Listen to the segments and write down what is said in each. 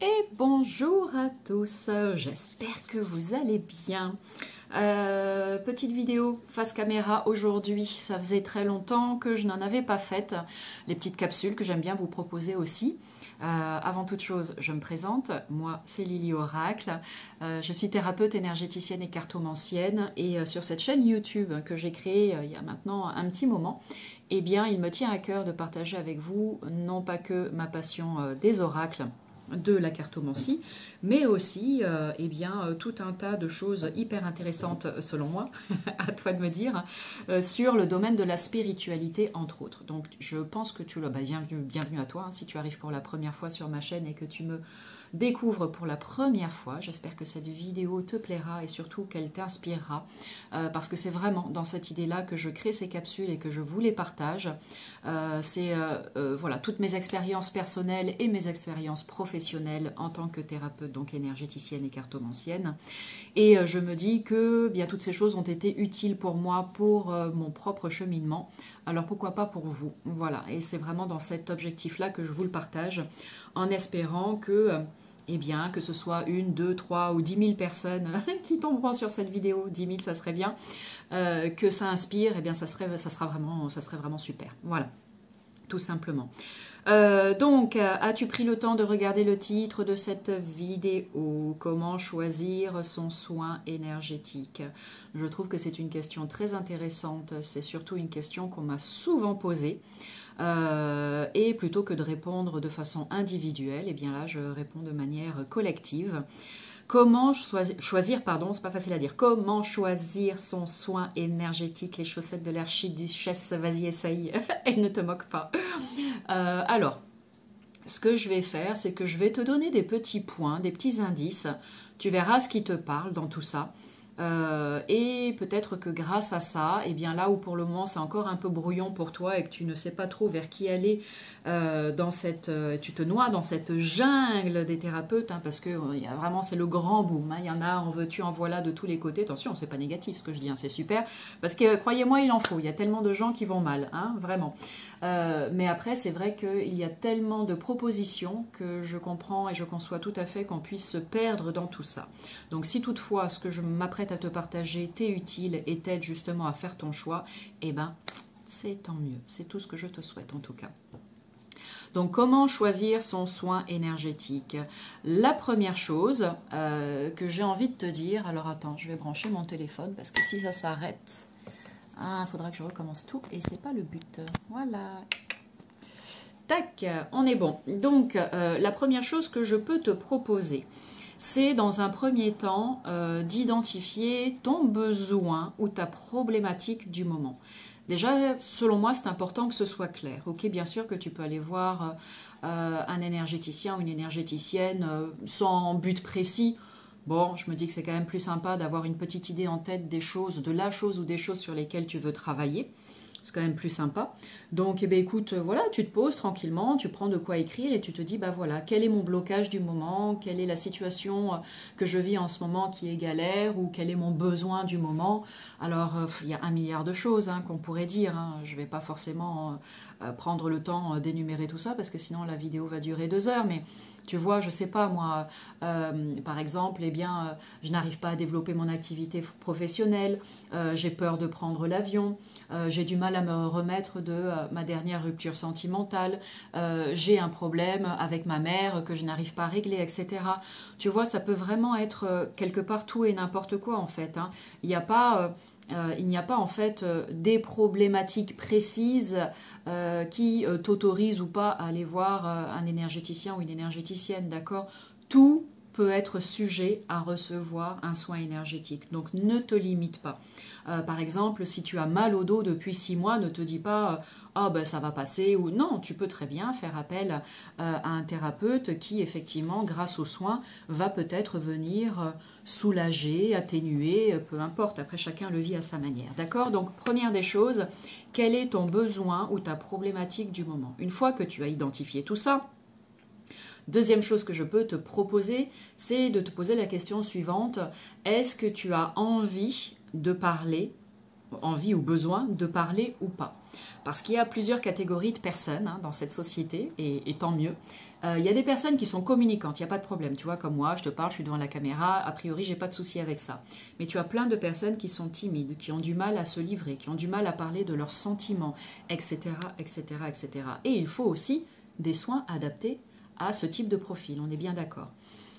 Et bonjour à tous, j'espère que vous allez bien. Petite vidéo face caméra aujourd'hui, ça faisait très longtemps que je n'en avais pas faite. Les petites capsules que j'aime bien vous proposer aussi. Avant toute chose, je me présente, moi c'est Lily Oracle, je suis thérapeute énergéticienne et cartomancienne et sur cette chaîne YouTube que j'ai créée il y a maintenant un petit moment, eh bien il me tient à cœur de partager avec vous non pas que ma passion des oracles, de la cartomancie, mais aussi tout un tas de choses hyper intéressantes selon moi, à toi de me dire, sur le domaine de la spiritualité entre autres. Donc je pense que tu l'as, bienvenue à toi, hein, si tu arrives pour la première fois sur ma chaîne et que tu me découvres pour la première fois. J'espère que cette vidéo te plaira et surtout qu'elle t'inspirera parce que c'est vraiment dans cette idée-là que je crée ces capsules et que je vous les partage. Voilà, toutes mes expériences personnelles et mes expériences professionnelles en tant que thérapeute, donc énergéticienne et cartomancienne. Et je me dis que bien toutes ces choses ont été utiles pour moi, pour mon propre cheminement. Alors pourquoi pas pour vous? Voilà, et c'est vraiment dans cet objectif-là que je vous le partage, en espérant que que ce soit 1, 2, 3 ou 10 000 personnes qui tomberont sur cette vidéo, 10 000 ça serait bien, que ça inspire, ça serait vraiment super. Voilà, tout simplement. Donc, as-tu pris le temps de regarder le titre de cette vidéo? Comment choisir son soin énergétique? Je trouve que c'est une question très intéressante. C'est surtout une question qu'on m'a souvent posée. Et plutôt que de répondre de façon individuelle, eh bien là, je réponds de manière collective. Comment choisir, pardon, c'est pas facile à dire, comment choisir son soin énergétique, les chaussettes de l'archiduchesse, vas-y, essaye, et ne te moque pas. Alors, ce que je vais faire, c'est que je vais te donner des petits points, des petits indices, tu verras ce qui te parle dans tout ça. Et peut-être que grâce à ça, eh bien là où pour le moment c'est encore un peu brouillon pour toi et que tu ne sais pas trop vers qui aller tu te noies dans cette jungle des thérapeutes, hein, parce que vraiment c'est le grand boom, hein, il y en a, en veux-tu, en voilà de tous les côtés. Attention, c'est pas négatif ce que je dis, hein, c'est super, parce que croyez-moi, il en faut, il y a tellement de gens qui vont mal, hein, vraiment. Mais après, c'est vrai qu'il y a tellement de propositions que je comprends et je conçois tout à fait qu'on puisse se perdre dans tout ça. Donc si toutefois ce que je m'apprête à te partager t'est utile et t'aide justement à faire ton choix, eh ben c'est tant mieux. C'est tout ce que je te souhaite en tout cas. Donc comment choisir son soin énergétique? La première chose que j'ai envie de te dire, alors attends, je vais brancher mon téléphone parce que si ça s'arrête, il faudra que je recommence tout et c'est pas le but. Voilà. Tac, on est bon. Donc la première chose que je peux te proposer, c'est dans un premier temps d'identifier ton besoin ou ta problématique du moment. Déjà, selon moi, c'est important que ce soit clair. Ok, bien sûr que tu peux aller voir un énergéticien ou une énergéticienne sans but précis. Bon, je me dis que c'est quand même plus sympa d'avoir une petite idée en tête des choses, de la chose ou des choses sur lesquelles tu veux travailler. C'est quand même plus sympa. Donc, écoute, voilà, tu te poses tranquillement, tu prends de quoi écrire et tu te dis, bah voilà, quel est mon blocage du moment, quelle est la situation que je vis en ce moment qui est galère, ou quel est mon besoin du moment. Alors, il y a 1 milliard de choses hein, qu'on pourrait dire. Hein. Je ne vais pas forcément prendre le temps d'énumérer tout ça, parce que sinon la vidéo va durer 2 heures, mais tu vois, je sais pas moi, par exemple, je n'arrive pas à développer mon activité professionnelle, j'ai peur de prendre l'avion, j'ai du mal à me remettre de ma dernière rupture sentimentale, j'ai un problème avec ma mère que je n'arrive pas à régler, etc. Tu vois, ça peut vraiment être quelque part tout et n'importe quoi en fait. Hein. Il n'y a pas en fait des problématiques précises qui t'autorisent ou pas à aller voir un énergéticien ou une énergéticienne, d'accord? Tout peut être sujet à recevoir un soin énergétique, donc ne te limite pas. Par exemple, si tu as mal au dos depuis 6 mois, ne te dis pas ah ben ça va passer, ou non, tu peux très bien faire appel à un thérapeute qui effectivement, grâce aux soins, va peut-être venir soulager, atténuer, peu importe, après chacun le vit à sa manière, d'accord? Donc première des choses, quel est ton besoin ou ta problématique du moment? Une fois que tu as identifié tout ça, deuxième chose que je peux te proposer, c'est de te poser la question suivante. Est-ce que tu as envie de parler, envie ou besoin de parler ou pas? Parce qu'il y a plusieurs catégories de personnes hein, dans cette société, et tant mieux. Il y a des personnes qui sont communicantes, il n'y a pas de problème. Tu vois, comme moi, je te parle, je suis devant la caméra, a priori, j'ai pas de souci avec ça. Mais tu as plein de personnes qui sont timides, qui ont du mal à se livrer, qui ont du mal à parler de leurs sentiments, etc., etc., etc. Et il faut aussi des soins adaptés à ce type de profil, on est bien d'accord.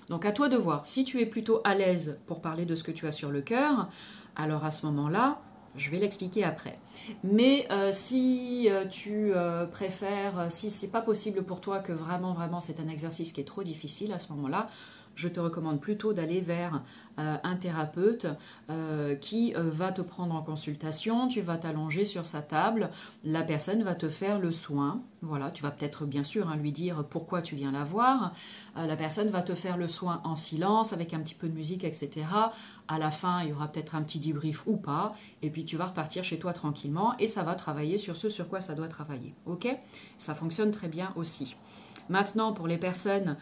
Donc à toi de voir, si tu es plutôt à l'aise pour parler de ce que tu as sur le cœur, alors à ce moment-là, je vais l'expliquer après. Mais si tu préfères, si c'est pas possible pour toi, que vraiment, vraiment c'est un exercice qui est trop difficile, à ce moment-là, je te recommande plutôt d'aller vers un thérapeute qui va te prendre en consultation, tu vas t'allonger sur sa table, la personne va te faire le soin, voilà, tu vas peut-être bien sûr lui dire pourquoi tu viens la voir, la personne va te faire le soin en silence, avec un petit peu de musique, etc. À la fin, il y aura peut-être un petit débrief ou pas, et puis tu vas repartir chez toi tranquillement, et ça va travailler sur ce sur quoi ça doit travailler, ok? Ça fonctionne très bien aussi. Maintenant, pour les personnes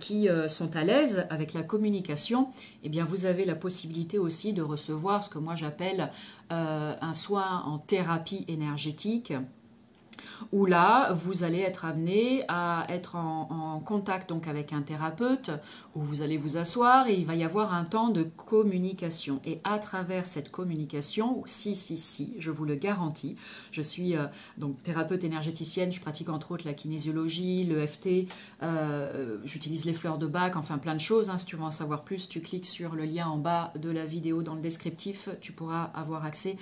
qui sont à l'aise avec la communication, eh bien, vous avez la possibilité aussi de recevoir ce que moi j'appelle un soin en thérapie énergétique, où là, vous allez être amené à être en contact donc avec un thérapeute, où vous allez vous asseoir et il va y avoir un temps de communication. Et à travers cette communication, si, je vous le garantis, je suis donc thérapeute énergéticienne, je pratique entre autres la kinésiologie, l'EFT, j'utilise les fleurs de Bach, enfin plein de choses. Hein. Si tu veux en savoir plus, tu cliques sur le lien en bas de la vidéo dans le descriptif, tu pourras avoir accès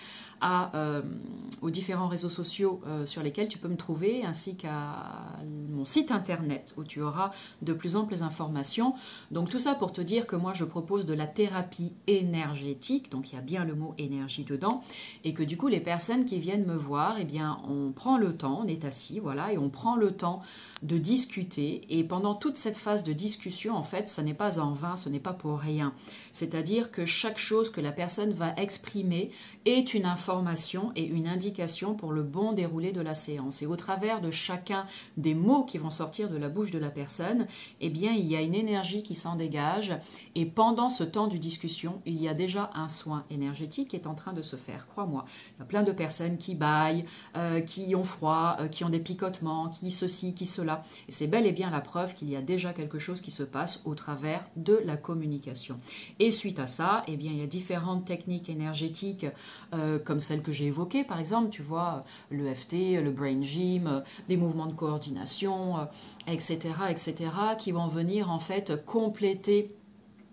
aux différents réseaux sociaux sur lesquels tu peux me trouver, ainsi qu'à mon site internet où tu auras de plus amples informations. Donc tout ça pour te dire que moi je propose de la thérapie énergétique, donc il y a bien le mot énergie dedans, et que du coup les personnes qui viennent me voir, eh bien on prend le temps, on est assis, voilà, et on prend le temps de discuter, et pendant toute cette phase de discussion, en fait, ça n'est pas en vain, ce n'est pas pour rien. C'est-à-dire que chaque chose que la personne va exprimer est une information et une indication pour le bon déroulé de la séance. Et au travers de chacun des mots qui vont sortir de la bouche de la personne, eh bien, il y a une énergie qui s'en dégage, et pendant ce temps de discussion, il y a déjà un soin énergétique qui est en train de se faire, crois-moi. Il y a plein de personnes qui bâillent, qui ont froid, qui ont des picotements, qui ceci, qui cela. Et c'est bel et bien la preuve qu'il y a déjà quelque chose qui se passe au travers de la communication. Et suite à ça, eh bien, il y a différentes techniques énergétiques comme celles que j'ai évoquées, par exemple, tu vois, l'EFT, le Brain Gym, des mouvements de coordination, etc., etc., qui vont venir en fait compléter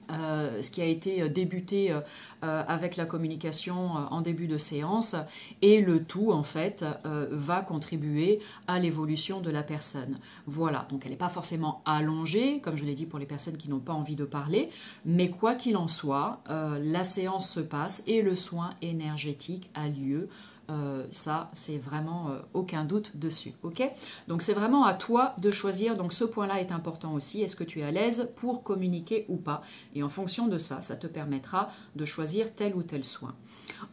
ce qui a été débuté avec la communication en début de séance, et le tout en fait va contribuer à l'évolution de la personne. Voilà, donc elle n'est pas forcément allongée, comme je l'ai dit pour les personnes qui n'ont pas envie de parler, mais quoi qu'il en soit, la séance se passe et le soin énergétique a lieu. Ça, c'est vraiment aucun doute dessus, ok? Donc c'est vraiment à toi de choisir, donc ce point-là est important aussi, est-ce que tu es à l'aise pour communiquer ou pas? Et en fonction de ça, ça te permettra de choisir tel ou tel soin.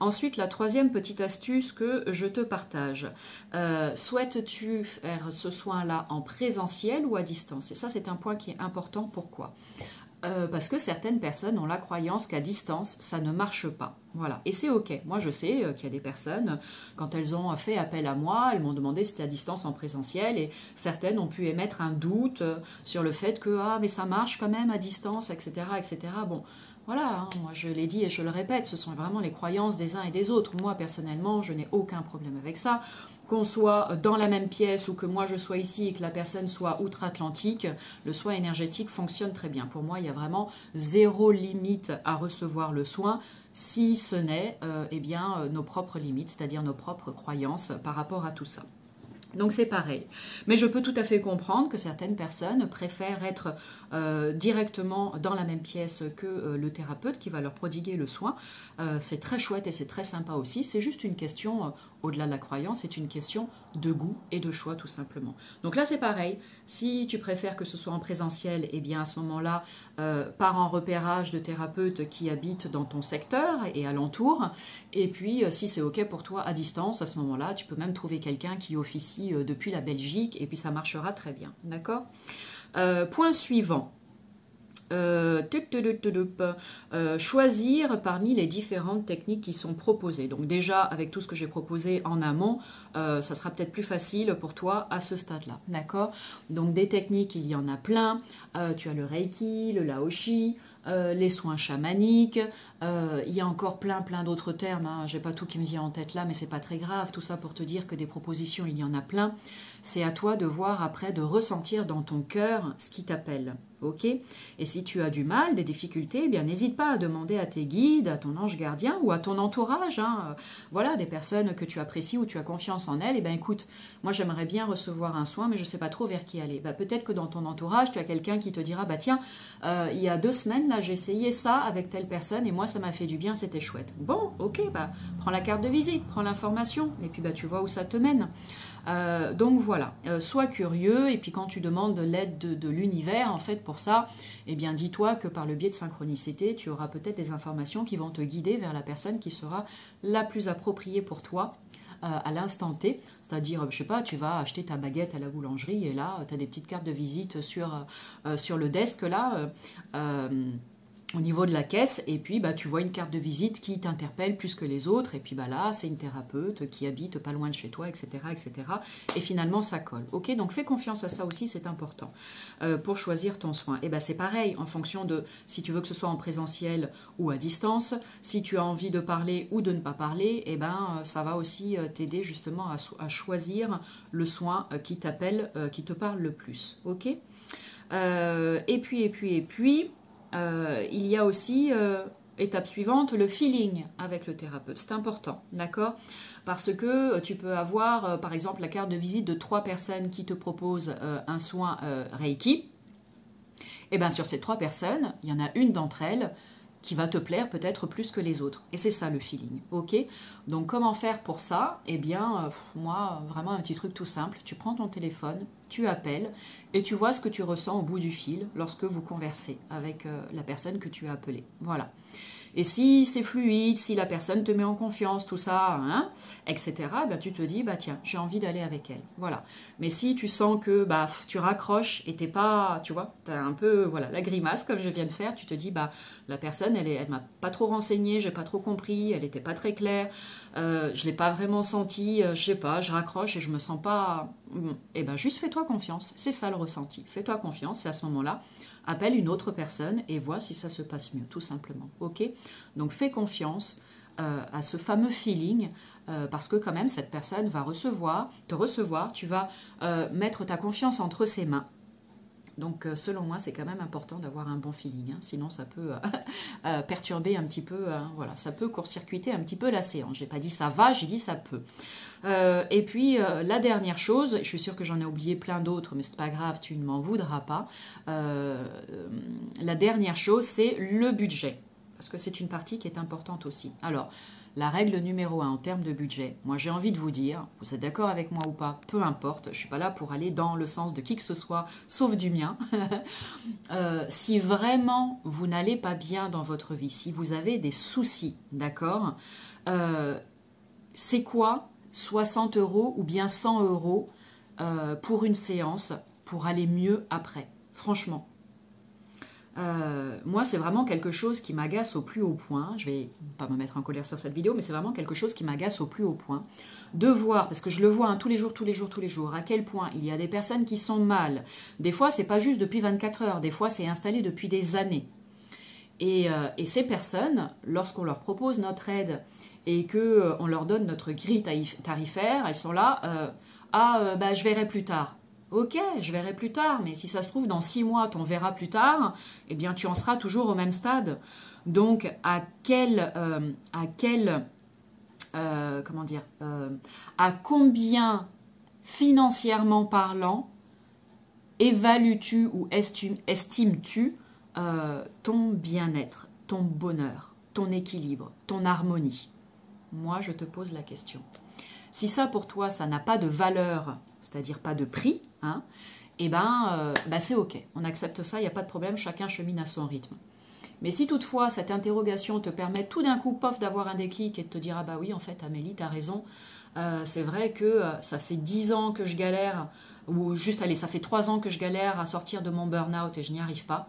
Ensuite, la troisième petite astuce que je te partage, souhaites-tu faire ce soin-là en présentiel ou à distance? Et ça, c'est un point qui est important, pourquoi? Parce que certaines personnes ont la croyance qu'à distance, ça ne marche pas. Voilà. Et c'est ok. Moi, je sais qu'il y a des personnes, quand elles ont fait appel à moi, elles m'ont demandé si c'était à distance en présentiel, et certaines ont pu émettre un doute sur le fait que « Ah, mais ça marche quand même à distance, etc. etc. » Bon, voilà, hein, moi je l'ai dit et je le répète, ce sont vraiment les croyances des uns et des autres. Moi, personnellement, je n'ai aucun problème avec ça. Qu'on soit dans la même pièce ou que moi je sois ici et que la personne soit outre-Atlantique, le soin énergétique fonctionne très bien. Pour moi, il y a vraiment zéro limite à recevoir le soin, si ce n'est eh bien, nos propres limites, c'est-à-dire nos propres croyances par rapport à tout ça. Donc c'est pareil. Mais je peux tout à fait comprendre que certaines personnes préfèrent être directement dans la même pièce que le thérapeute qui va leur prodiguer le soin. C'est très chouette et c'est très sympa aussi. C'est juste une question, au-delà de la croyance, c'est une question de goût et de choix tout simplement. Donc là c'est pareil. Si tu préfères que ce soit en présentiel, eh bien à ce moment-là, pars en repérage de thérapeutes qui habitent dans ton secteur et alentour. Et puis si c'est ok pour toi à distance, à ce moment-là, tu peux même trouver quelqu'un qui officie depuis la Belgique et puis ça marchera très bien. D'accord ? Point suivant. Choisir parmi les différentes techniques qui sont proposées. Donc déjà, avec tout ce que j'ai proposé en amont, ça sera peut-être plus facile pour toi à ce stade-là. D'accord? Donc des techniques, il y en a plein. Tu as le Reiki, le Laoshi, les soins chamaniques, il y a encore plein d'autres termes, hein. J'ai pas tout qui me vient en tête là, mais c'est pas très grave, tout ça pour te dire que des propositions, il y en a plein. C'est à toi de voir après, de ressentir dans ton cœur ce qui t'appelle, ok? Et si tu as du mal, des difficultés, eh bien n'hésite pas à demander à tes guides, à ton ange gardien ou à ton entourage, hein, voilà, des personnes que tu apprécies ou tu as confiance en elles, et bien écoute, moi j'aimerais bien recevoir un soin, mais je sais pas trop vers qui aller. Bah, peut-être que dans ton entourage, tu as quelqu'un qui te dira, bah tiens, il y a 2 semaines, là, j'ai essayé ça avec telle personne, et moi ça m'a fait du bien, c'était chouette. Bon, ok, bah prends la carte de visite, prends l'information, et puis bah tu vois où ça te mène. Donc voilà, sois curieux, et puis quand tu demandes l'aide de l'univers, en fait pour ça, eh bien dis-toi que par le biais de synchronicité, tu auras peut-être des informations qui vont te guider vers la personne qui sera la plus appropriée pour toi à l'instant T, c'est-à-dire, je sais pas, tu vas acheter ta baguette à la boulangerie et là, tu as des petites cartes de visite sur le desk là, au niveau de la caisse, et puis bah, tu vois une carte de visite qui t'interpelle plus que les autres, et puis bah, là, c'est une thérapeute qui habite pas loin de chez toi, etc. etc. Et finalement, ça colle. Ok, donc fais confiance à ça aussi, c'est important. Pour choisir ton soin, et bah, c'est pareil, en fonction de si tu veux que ce soit en présentiel ou à distance, si tu as envie de parler ou de ne pas parler, et ben, ça va aussi t'aider justement à choisir le soin qui t'appelle, qui te parle le plus. Ok, et puis, il y a aussi, étape suivante, le feeling avec le thérapeute. C'est important, d'accord? Parce que tu peux avoir, par exemple, la carte de visite de 3 personnes qui te proposent un soin Reiki. Et bien sur ces 3 personnes, il y en a une d'entre elles qui va te plaire peut-être plus que les autres. Et c'est ça le feeling, ok? Donc comment faire pour ça? Eh bien, moi, vraiment un petit truc tout simple. Tu prends ton téléphone, tu appelles et tu vois ce que tu ressens au bout du fil lorsque vous conversez avec la personne que tu as appelée. Voilà. Et si c'est fluide, si la personne te met en confiance, tout ça, hein, etc., ben tu te dis, bah tiens, j'ai envie d'aller avec elle. Voilà. Mais si tu sens que bah, tu raccroches et t'es pas, tu vois, t'as un peu voilà, la grimace comme je viens de faire, tu te dis, bah la personne, elle m'a pas trop renseignée, j'ai pas trop compris, elle était pas très claire, je l'ai pas vraiment senti, je sais pas, je raccroche et je me sens pas... Eh ben juste fais-toi confiance, c'est ça le ressenti. Fais-toi confiance et à ce moment-là, appelle une autre personne et vois si ça se passe mieux, tout simplement. Ok? Donc fais confiance à ce fameux feeling parce que quand même cette personne va te recevoir, tu vas mettre ta confiance entre ses mains. Donc selon moi c'est quand même important d'avoir un bon feeling, hein, sinon ça peut perturber un petit peu, voilà, ça peut court-circuiter un petit peu la séance. J'ai pas dit ça va, j'ai dit ça peut. Et puis la dernière chose, je suis sûre que j'en ai oublié plein d'autres, mais c'est pas grave, tu ne m'en voudras pas. La dernière chose, c'est le budget, parce que c'est une partie qui est importante aussi. Alors, la règle numéro 1 en termes de budget, moi j'ai envie de vous dire, vous êtes d'accord avec moi ou pas, peu importe, je ne suis pas là pour aller dans le sens de qui que ce soit, sauf du mien. Si vraiment vous n'allez pas bien dans votre vie, si vous avez des soucis, d'accord, c'est quoi 60 € ou bien 100 € pour une séance pour aller mieux après? Franchement. Moi, c'est vraiment quelque chose qui m'agace au plus haut point. Je vais pas me mettre en colère sur cette vidéo, mais c'est vraiment quelque chose qui m'agace au plus haut point. De voir, parce que je le vois hein, tous les jours, à quel point il y a des personnes qui sont mal. Des fois, c'est pas juste depuis 24 heures, des fois, c'est installé depuis des années. Et ces personnes, lorsqu'on leur propose notre aide et qu'on leur donne notre grille tarifaire, elles sont là, bah, je verrai plus tard. Ok, je verrai plus tard, mais si ça se trouve, dans 6 mois, tu en verras plus tard, eh bien, tu en seras toujours au même stade. Donc, à combien, financièrement parlant, évalues-tu ou estimes-tu ton bien-être, ton bonheur, ton équilibre, ton harmonie? Moi, je te pose la question. Si ça, pour toi, ça n'a pas de valeur, c'est-à-dire pas de prix, hein, eh ben, c'est ok. On accepte ça, il n'y a pas de problème, chacun chemine à son rythme. Mais si toutefois, cette interrogation te permet tout d'un coup, pof, d'avoir un déclic et de te dire, ah bah oui, en fait, Amélie, t'as raison, c'est vrai que ça fait 10 ans que je galère ou juste, allez, ça fait 3 ans que je galère à sortir de mon burn-out et je n'y arrive pas.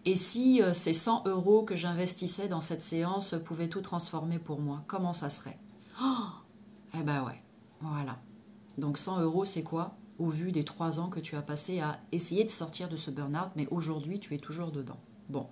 Et si ces 100 € que j'investissais dans cette séance pouvaient tout transformer pour moi, comment ça serait? Oh, eh ben ouais, voilà. Donc 100 € c'est quoi? Au vu des 3 ans que tu as passé à essayer de sortir de ce burn-out, mais aujourd'hui tu es toujours dedans. Bon,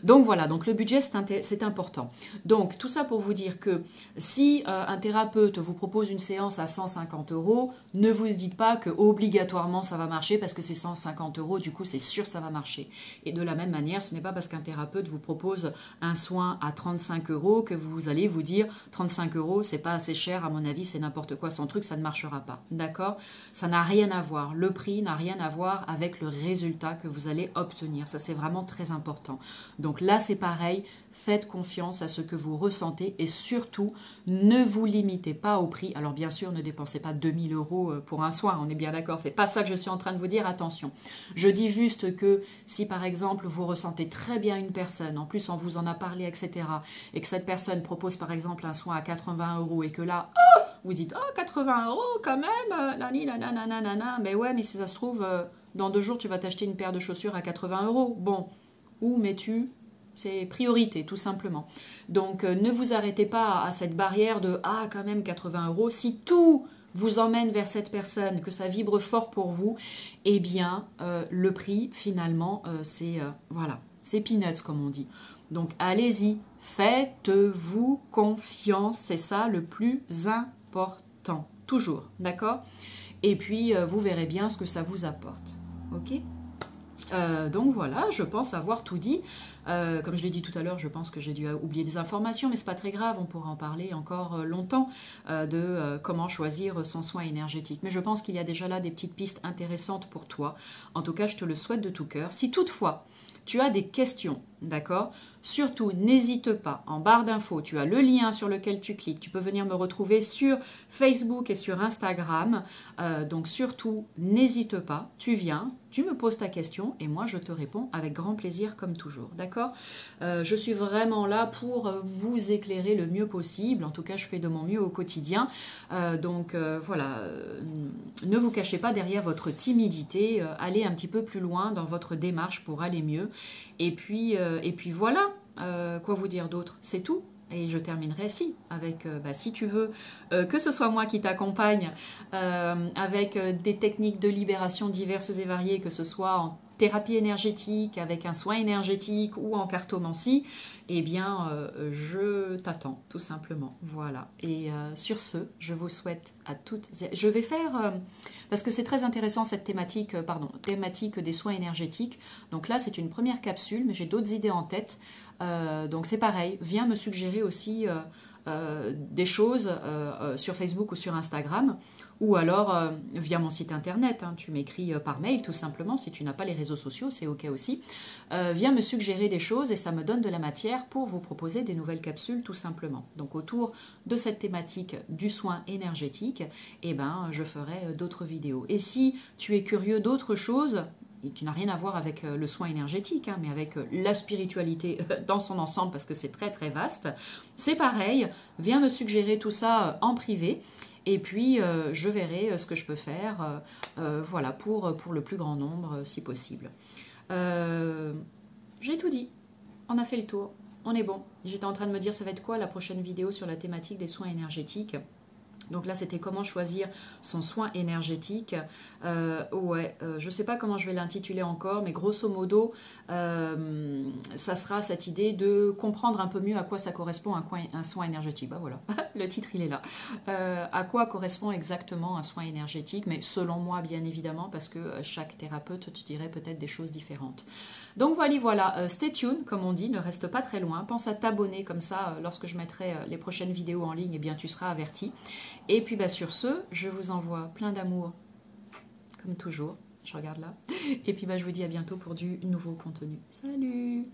donc voilà, donc le budget c'est important. Donc tout ça pour vous dire que si un thérapeute vous propose une séance à 150 €, ne vous dites pas que obligatoirement ça va marcher parce que c'est 150 €, du coup c'est sûr ça va marcher. Et de la même manière, ce n'est pas parce qu'un thérapeute vous propose un soin à 35 € que vous allez vous dire 35 € c'est pas assez cher, à mon avis c'est n'importe quoi son truc, ça ne marchera pas. D'accord? Ça n'a rien à voir, le prix n'a rien à voir avec le résultat que vous allez obtenir. Ça c'est vraiment très important. Donc là, c'est pareil, faites confiance à ce que vous ressentez et surtout, ne vous limitez pas au prix. Alors bien sûr, ne dépensez pas 2000 € pour un soin, on est bien d'accord, c'est pas ça que je suis en train de vous dire, attention. Je dis juste que si par exemple, vous ressentez très bien une personne, en plus on vous en a parlé, etc., et que cette personne propose par exemple un soin à 80 € et que là, oh, vous dites, oh 80 € quand même, nanana, mais ouais, mais si ça se trouve, dans 2 jours, tu vas t'acheter une paire de chaussures à 80 €. Bon. Où mets-tu? C'est priorité, tout simplement. Donc, ne vous arrêtez pas à cette barrière de « Ah, quand même, 80 €. Si tout vous emmène vers cette personne, que ça vibre fort pour vous, eh bien, le prix, finalement, voilà, c'est peanuts, comme on dit. Donc, allez-y, faites-vous confiance. C'est ça le plus important. Toujours, d'accord? Et puis, vous verrez bien ce que ça vous apporte. OK? Donc voilà, je pense avoir tout dit. Comme je l'ai dit tout à l'heure, je pense que j'ai dû oublier des informations, mais c'est pas très grave, on pourra en parler encore longtemps de comment choisir son soin énergétique. Mais je pense qu'il y a déjà là des petites pistes intéressantes pour toi. En tout cas, je te le souhaite de tout cœur. Si toutefois tu as des questions, d'accord? Surtout, n'hésite pas, en barre d'infos, tu as le lien sur lequel tu cliques. Tu peux venir me retrouver sur Facebook et sur Instagram. Donc surtout, n'hésite pas, tu viens, tu me poses ta question et moi je te réponds avec grand plaisir comme toujours, d'accord? Je suis vraiment là pour vous éclairer le mieux possible. En tout cas, je fais de mon mieux au quotidien. Donc voilà, ne vous cachez pas derrière votre timidité. Allez un petit peu plus loin dans votre démarche pour aller mieux. Et puis voilà, quoi vous dire d'autre? C'est tout. Et je terminerai avec, si tu veux, que ce soit moi qui t'accompagne avec des techniques de libération diverses et variées, que ce soit en thérapie énergétique, avec un soin énergétique ou en cartomancie, eh bien, je t'attends, tout simplement. Voilà. Et sur ce, je vous souhaite à toutes... Je vais faire... parce que c'est très intéressant cette thématique, thématique des soins énergétiques. Donc là, c'est une première capsule, mais j'ai d'autres idées en tête. Donc c'est pareil, viens me suggérer aussi des choses sur Facebook ou sur Instagram, ou alors via mon site internet, hein, tu m'écris par mail tout simplement, si tu n'as pas les réseaux sociaux, c'est ok aussi. Viens me suggérer des choses et ça me donne de la matière pour vous proposer des nouvelles capsules tout simplement. Donc autour de cette thématique du soin énergétique, eh ben, je ferai d'autres vidéos. Et si tu es curieux d'autres choses, et qui n'a rien à voir avec le soin énergétique, hein, mais avec la spiritualité dans son ensemble, parce que c'est très très vaste, c'est pareil, viens me suggérer tout ça en privé, et puis je verrai ce que je peux faire voilà, pour le plus grand nombre, si possible. J'ai tout dit, on a fait le tour, on est bon. J'étais en train de me dire, ça va être quoi la prochaine vidéo sur la thématique des soins énergétiques? Donc là, c'était comment choisir son soin énergétique. Je ne sais pas comment je vais l'intituler encore, mais grosso modo, ça sera cette idée de comprendre un peu mieux à quoi ça correspond un soin énergétique. Bah voilà, le titre, il est là. À quoi correspond exactement un soin énergétique, mais selon moi, bien évidemment, parce que chaque thérapeute te dirait peut-être des choses différentes. Donc voilà, stay tuned, comme on dit, ne reste pas très loin. Pense à t'abonner, comme ça, lorsque je mettrai les prochaines vidéos en ligne, eh bien, tu seras averti. Et puis sur ce, je vous envoie plein d'amour, comme toujours. Je regarde là. Et puis je vous dis à bientôt pour du nouveau contenu. Salut!